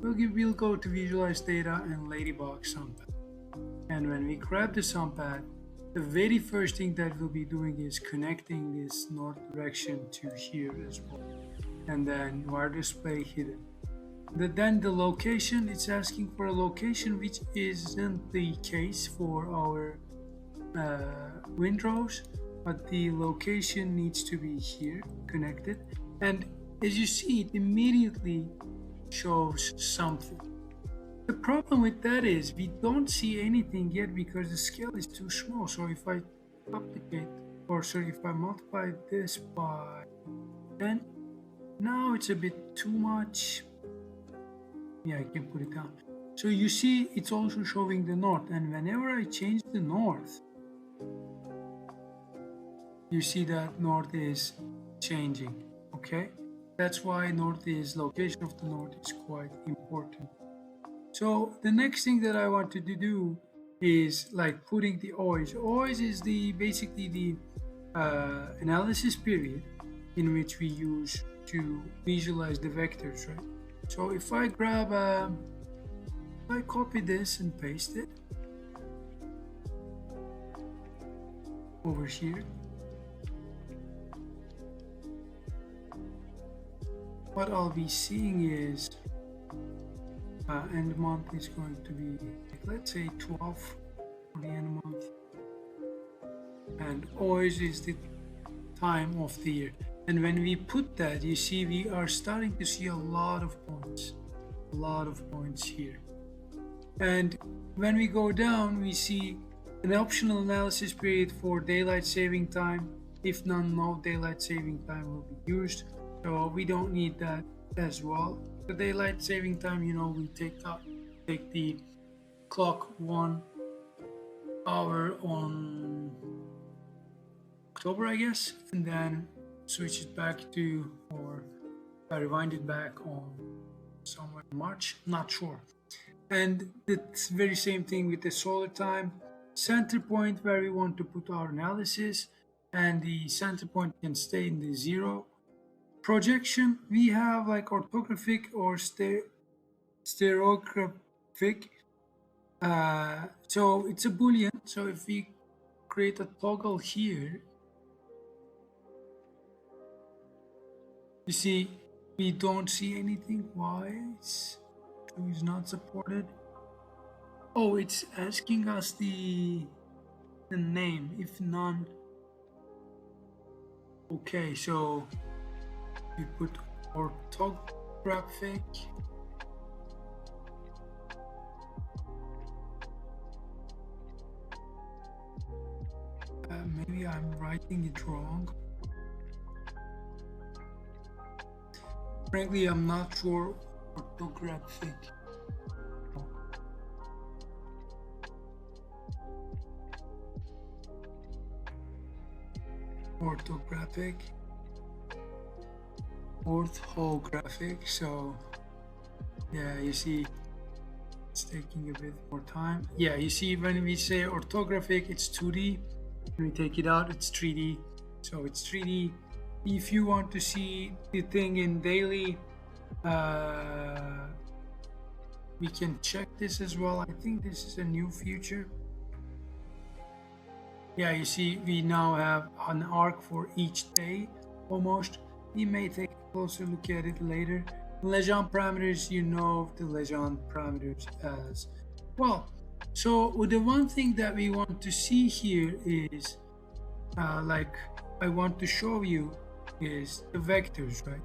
we'll go to visualize data and Ladybug SunPath. And when we grab the SunPath, the very first thing that we'll be doing is connecting this north direction to here as well. And then wire display hidden. Then the location, it's asking for a location which isn't the case for our windrows, but the location needs to be here connected. And as you see, it immediately shows something. The problem with that is we don't see anything yet because the scale is too small. So if I if I multiply this by 10, now it's a bit too much. Yeah, I can put it down. So you see, it's also showing the north, and whenever I change the north, you see that north is changing. Okay, that's why location of the north is quite important. So the next thing that I wanted to do is like putting the OIS. OIS is basically the analysis period in which we use to visualize the vectors, right? So if I I copy this and paste it over here, what I'll be seeing is end month is going to be, let's say 12 for the end month, and always is the time of the year. And when we put that, you see we are starting to see a lot of points here. And when we go down, we see an optional analysis period for daylight saving time. If none, no daylight saving time will be used, so we don't need that as well. The daylight saving time, we take the clock 1 hour on October, I guess, and then switch it back to, or rewind it back on somewhere in March, not sure. And it's very same thing with the solar time. Center point where we want to put our analysis, and the center point can stay in the 0. Projection, we have like orthographic or stereographic. So it's a boolean. So if we create a toggle here, you see we don't see anything. Why? It's not supported. Oh, it's asking us the name. If none, okay, so we put orthographic. Maybe I'm writing it wrong. Frankly, I'm not sure. Orthographic. Orthographic. So yeah, you see it's taking a bit more time. Yeah, you see when we say orthographic, it's 2D. When we take it out, it's 3D. So it's 3D. If you want to see the thing in daily, we can check this as well. I think this is a new feature. Yeah, you see we now have an arc for each day almost. We may take a closer look at it later. Legend parameters, the legend parameters as well. So the one thing that we want to see here is like I want to show you is the vectors, right?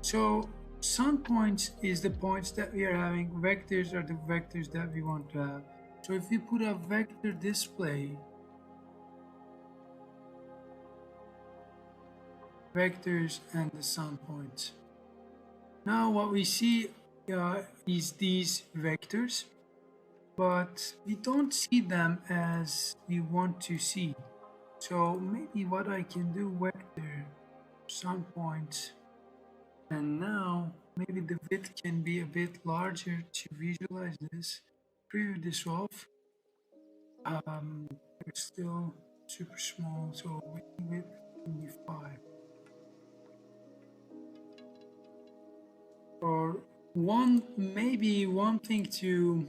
So sun points is the points that we are having. Vectors are the vectors that we want to have. So if we put a vector display, vectors and the sun points. Now what we see is these vectors, but we don't see them as we want to see. So maybe what I can do, vector, sun points, and now maybe the width can be a bit larger to visualize this. Preview this off. It's still super small, so width can be 5. Or one thing to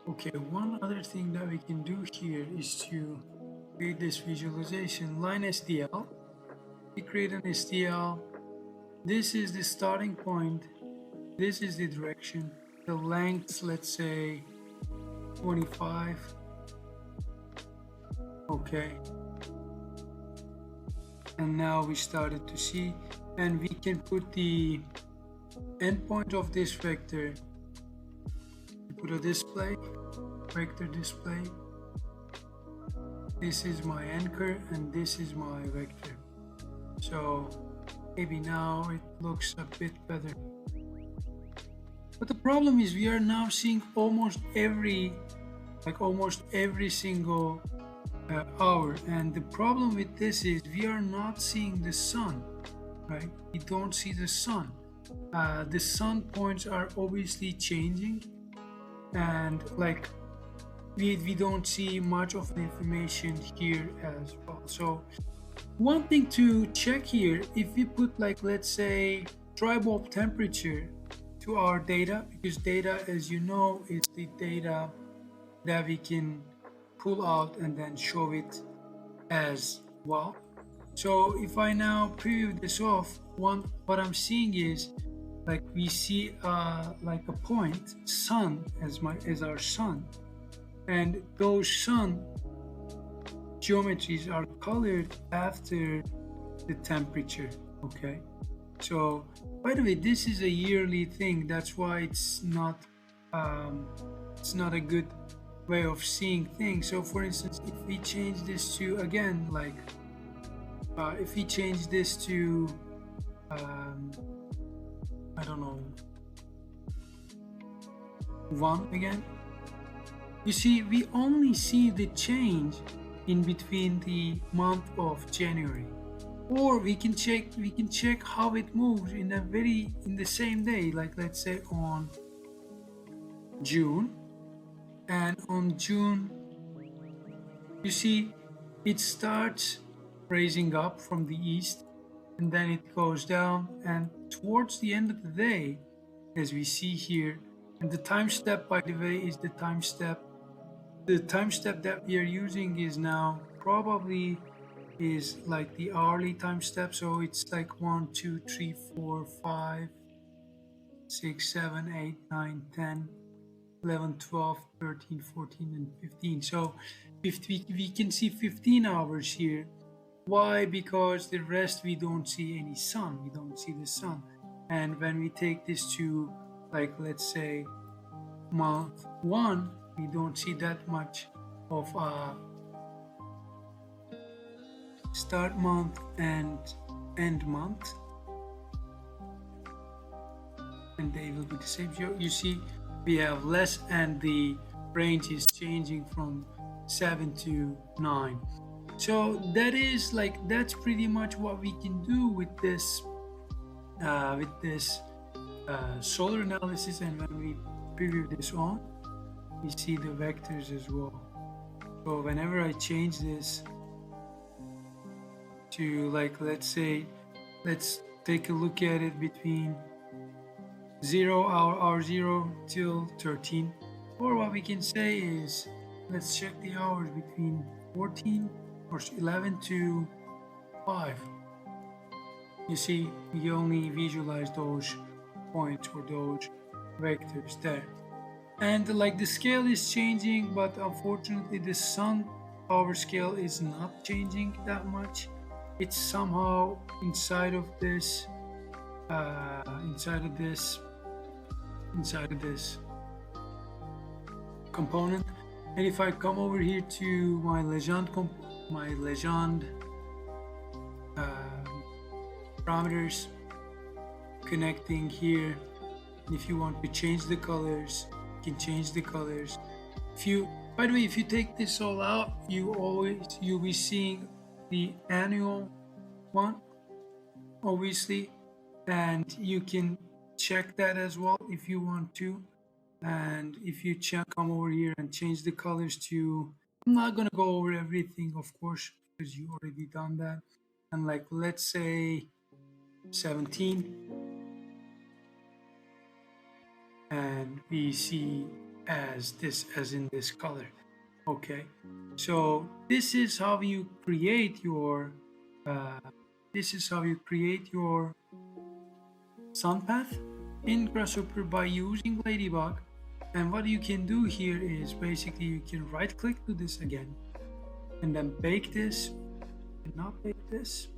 okay, one other thing that we can do here is to create this visualization. Line SDL. We create an SDL. This is the starting point. This is the direction. The length, let's say 25. Okay. And now we started to see, and we can put the endpoint of this vector. Put a display, vector display. This is my anchor and this is my vector. So maybe now it looks a bit better. But the problem is we are now seeing almost every single hour, and the problem with this is we are not seeing the sun, right? We don't see the sun. The sun points are obviously changing, and like we don't see much of the information here as well. So one thing to check here, if we put like, let's say, dry bulb temperature to our data, because data, as you know, is the data that we can pull out and then show it as well. So if I now preview this off, what I'm seeing is like we see like a point sun as our sun, and those sun geometries are colored after the temperature. Okay, so by the way, this is a yearly thing, that's why it's not a good way of seeing things. So for instance, if we change this to, again, like if we change this to I don't know, 1 again, you see we only see the change in between the month of January. Or we can check how it moves in the same day, like let's say on June. And on June, you see it starts raising up from the east, and then it goes down, and towards the end of the day, as we see here, and the time step, by the way, is the time step that we are using is now probably is like the hourly time step. So it's like 1 2 3 4 5 6 7 8 9 10 11 12 13 14 and 15. So we can see 15 hours here. Why? Because the rest we don't see any sun, we don't see the sun. And when we take this to, like, let's say month 1, we don't see that much of start month and end month, and they will be the same. You see we have less, and the range is changing from 7 to 9. So that's pretty much what we can do with this solar analysis. And when we preview this on, we see the vectors as well. So whenever I change this to, like, let's take a look at it between 0 hour 0 till 13, or what we can say is, let's check the hours between 14 or 11 to 5. You see, we only visualize those points or those vectors there. And like the scale is changing, but unfortunately the sun power scale is not changing that much. It's somehow inside of this component. And if I come over here to my Legend parameters, connecting here, if you want to change the colors, you can change the colors. By the way, if you take this all out, you'll be seeing the annual one, obviously, and you can check that as well if you want to. And if you come over here and change the colors to, I'm not gonna go over everything, of course, because you already done that. And like, let's say 17, and we see as this, as in this color. Okay, so this is how you create your sun path in Grasshopper by using Ladybug. And what you can do here is basically you can right click to this again and then bake this and not bake this.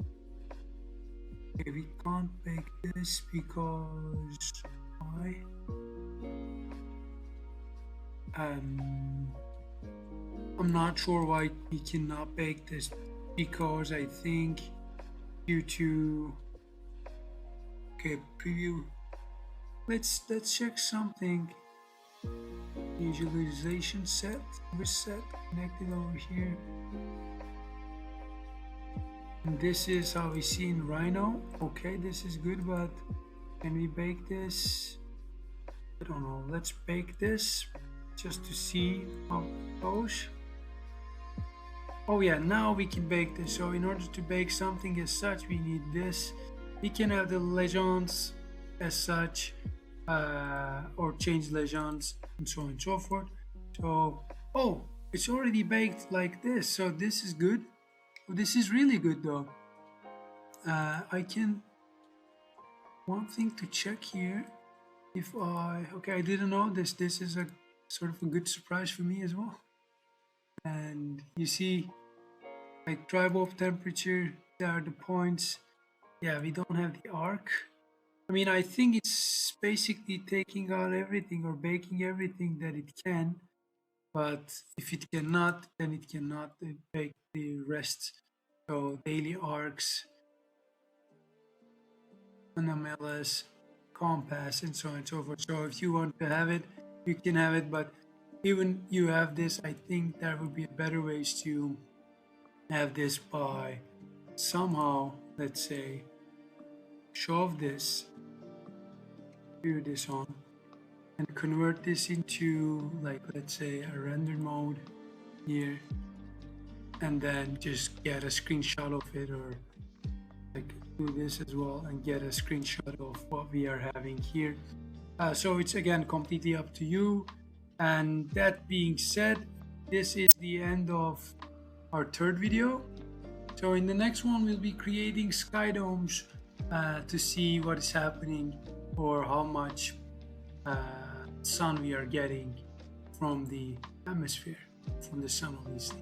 Okay, we can't bake this because why? I'm not sure why we cannot bake this, because I think due to, okay, preview, let's check something. Visualization set, reset, connected over here. And this is how we see in Rhino. Okay, this is good, but can we bake this? I don't know. Let's bake this just to see how it goes. Oh yeah, now we can bake this. So in order to bake something as such, we need this. We can have the legends as such, or change legends and so on and so forth. So, oh, it's already baked like this. So this is good. This is really good though. I can, one thing to check here, if okay, I didn't know this. This is a sort of a good surprise for me as well. And you see, like drive off temperature, there are the points. Yeah, we don't have the arc. I mean, I think it's basically taking out everything or baking everything that it can. But if it cannot, then it cannot bake the rest. So daily arcs, anomalous, compass, and so on and so forth. So if you want to have it, you can have it. But even you have this, I think there would be better ways to have this by somehow, let's say, shove this, do this on, and convert this into, like, let's say a render mode here, and then just get a screenshot of it, or like do this as well and get a screenshot of what we are having here. So it's again completely up to you. And that being said, this is the end of our third video. So in the next one we'll be creating sky domes to see what is happening, or how much sun we are getting from the atmosphere, from the sun obviously.